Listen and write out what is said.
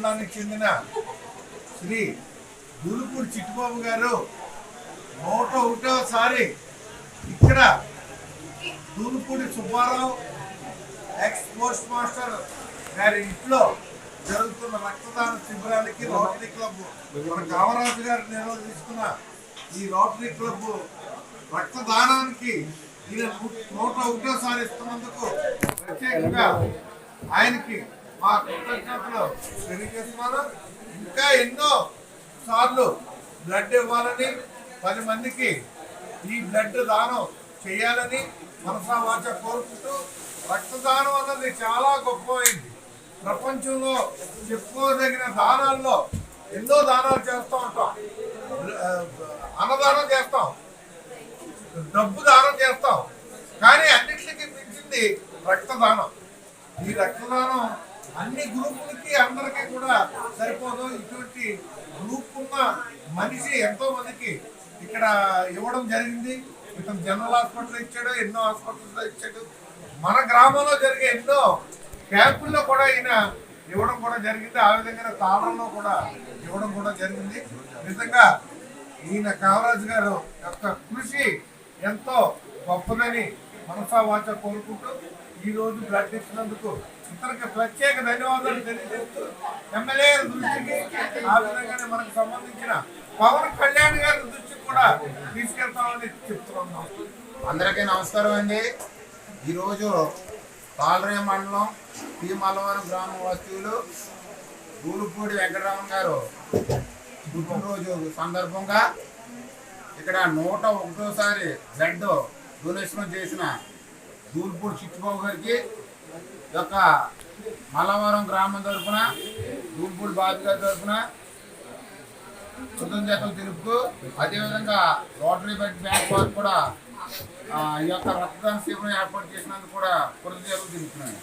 మండలానికి చెందిన శ్రీ దూలుపూడి చిట్టుబాబు గారు 101వసారి ఇక్కడ దూలుపూడి సుబ్బారావు ఎక్స్ పోస్ట్ మాస్టర్ గారి ఇంట్లో జరుగుతున్న రక్తదాన శిబిరానికి రోటరీ క్లబ్ మన కామరాజు గారు నిర్వహిస్తున్న ఈ రోటరీ క్లబ్ రక్తదానానికి ఈయన 101వసారి ఇస్తున్నందుకు ప్రత్యేకంగా ఆయనకి మా కృతజ్ఞతలు తెలియజేస్తున్నాను. ఇంకా ఎన్నో సార్లు బ్లడ్ ఇవ్వాలని 10 మందికి ఈ బ్లడ్ దానం చేయాలని మనసా వాచ కోరుకుంటూ, రక్తదానం అన్నది చాలా గొప్పమైంది. ప్రపంచంలో చెప్పుకోదగిన దానాల్లో ఎన్నో దానాలు చేస్తూ ఉంటాం. అన్నదానం చేస్తాం, డబ్బు దానం చేస్తాం, కానీ అన్నిటికీ మించింది రక్తదానం. ఈ రక్తదానం అన్ని గ్రూపులకి అందరికీ కూడా సరిపోదు. ఇటువంటి గ్రూప్ ఉన్న మనిషి ఎంతో మందికి ఇక్కడ ఇవ్వడం జరిగింది. ఇతను జనరల్ హాస్పిటల్ ఇచ్చాడు, ఎన్నో హాస్పిటల్లో ఇచ్చాడు. మన గ్రామంలో జరిగే ఎన్నో క్యాంపుల్లో కూడా ఈయన ఇవ్వడం కూడా జరిగింది. ఆ విధంగా తాళంలో కూడా ఇవ్వడం కూడా జరిగింది. నిజంగా ఈయన కామరాజు గారు యొక్క కృషి ఎంతో గొప్పదని మనసా వాచ కోరుకుంటూ, ఈ రోజు బ్లడ్ ఇచ్చినందుకు ఇతనికి ప్రత్యేక ధన్యవాదాలు తెలియజేస్తూ, ఎమ్మెల్యే దృష్టికి ఆ విధంగానే మనకు సంబంధించిన పవన్ కళ్యాణ్ గారి దృష్టికి కూడా తీసుకెళ్తామని చెప్తున్నాం. అందరికీ నమస్కారం అండి. ఈరోజు పాలరేయ మండలం పి మల్లవరం గ్రామ వాస్తవ్యులు దూలుపూడి వెంకటరామన్ గారు పుట్టినరోజు సందర్భంగా ఇక్కడ 101వసారి బ్లడ్ డొనేషన్ చేసిన దూలుపూడి చిట్టుబాబు గారికి యొక్క మల్లవరం గ్రామం తరఫున, దూలుపూడి బాబు గారి తరఫున కృతజ్ఞతలు తెలుపుతూ, అదేవిధంగా రోటరీ బ్యాంక్ వారు కూడా ఈ యొక్క రక్తదాన శిబిరం ఏర్పాటు చేసినందుకు కూడా కృతజ్ఞతలు తెలుపుతున్నాను.